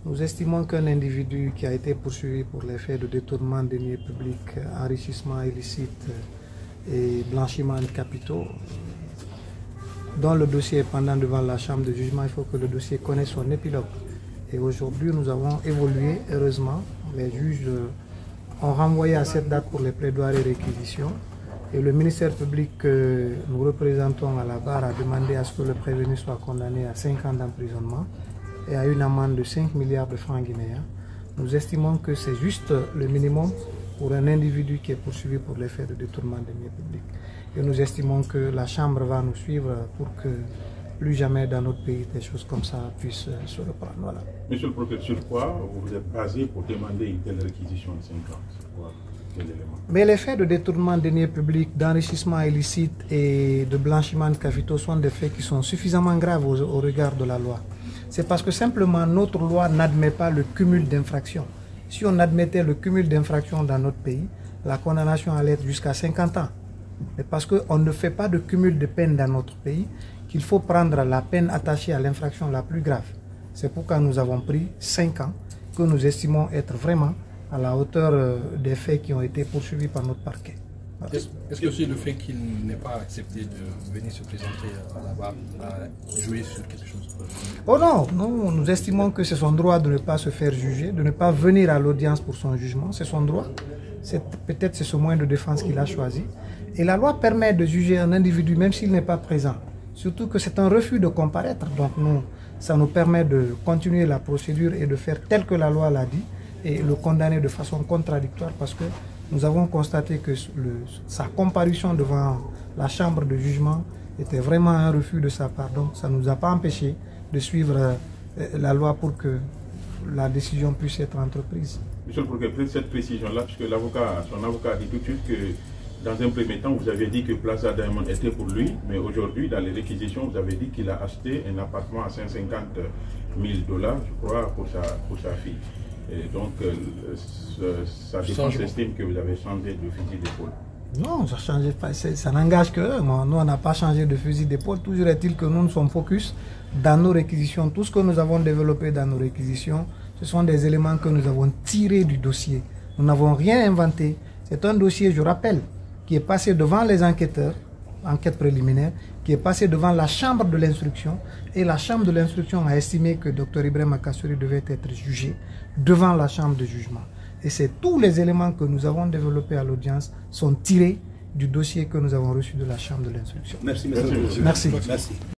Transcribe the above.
Nous estimons qu'un individu qui a été poursuivi pour les faits de détournement de deniers publics, enrichissement illicite et blanchiment de capitaux, dont le dossier est pendant devant la chambre de jugement, il faut que le dossier connaisse son épilogue. Et aujourd'hui, nous avons évolué, heureusement. Les juges ont renvoyé à cette date pour les plaidoiries et réquisitions. Et le ministère public que nous représentons à la barre a demandé à ce que le prévenu soit condamné à 5 ans d'emprisonnement et à une amende de 5 milliards de francs guinéens. Nous estimons que c'est juste le minimum pour un individu qui est poursuivi pour les faits de détournement de deniers publics. Et nous estimons que la Chambre va nous suivre pour que plus jamais dans notre pays des choses comme ça puissent se reprendre. Voilà. Monsieur le procureur, sur quoi vous vous êtes basé pour demander une telle réquisition de 5 ans? Quel élément? Mais les faits de détournement de deniers publics, d'enrichissement illicite et de blanchiment de capitaux sont des faits qui sont suffisamment graves au regard de la loi. C'est parce que simplement notre loi n'admet pas le cumul d'infractions. Si on admettait le cumul d'infractions dans notre pays, la condamnation allait être jusqu'à 50 ans. Mais parce qu'on ne fait pas de cumul de peine dans notre pays, qu'il faut prendre la peine attachée à l'infraction la plus grave. C'est pourquoi nous avons pris 5 ans, que nous estimons être vraiment à la hauteur des faits qui ont été poursuivis par notre parquet. Voilà. Est-ce que aussi le fait qu'il n'ait pas accepté de venir se présenter à la barre a joué sur quelque chose? Oh non, non, nous estimons que c'est son droit de ne pas se faire juger, de ne pas venir à l'audience pour son jugement, c'est son droit. Peut-être c'est ce moyen de défense qu'il a choisi. Et la loi permet de juger un individu même s'il n'est pas présent. Surtout que c'est un refus de comparaître. Donc ça nous permet de continuer la procédure et de faire tel que la loi l'a dit et le condamner de façon contradictoire parce que nous avons constaté que sa comparution devant la chambre de jugement était vraiment un refus de sa part. Donc ça ne nous a pas empêché de suivre la loi pour que la décision puisse être entreprise. Monsieur le procureur, peut-être cette précision-là, puisque son avocat a dit tout de suite que dans un premier temps, vous avez dit que Plaza Diamond était pour lui, mais aujourd'hui, dans les réquisitions, vous avez dit qu'il a acheté un appartement à 150 000 $, je crois, pour sa fille. Et donc, sa défense estime que vous avez changé de fusil d'épaule. Non, ça change pas. Ça n'engage que eux. Nous, on n'a pas changé de fusil d'épaule. Toujours est-il que nous sommes focus dans nos réquisitions. Tout ce que nous avons développé dans nos réquisitions, ce sont des éléments que nous avons tirés du dossier. Nous n'avons rien inventé. C'est un dossier, je rappelle, qui est passé devant les enquêteurs, enquête préliminaire, qui est passé devant la chambre de l'instruction, et la chambre de l'instruction a estimé que Dr Ibrahima Kassory devait être jugé devant la chambre de jugement. Et c'est tous les éléments que nous avons développés à l'audience sont tirés du dossier que nous avons reçu de la chambre de l'instruction. Merci, merci.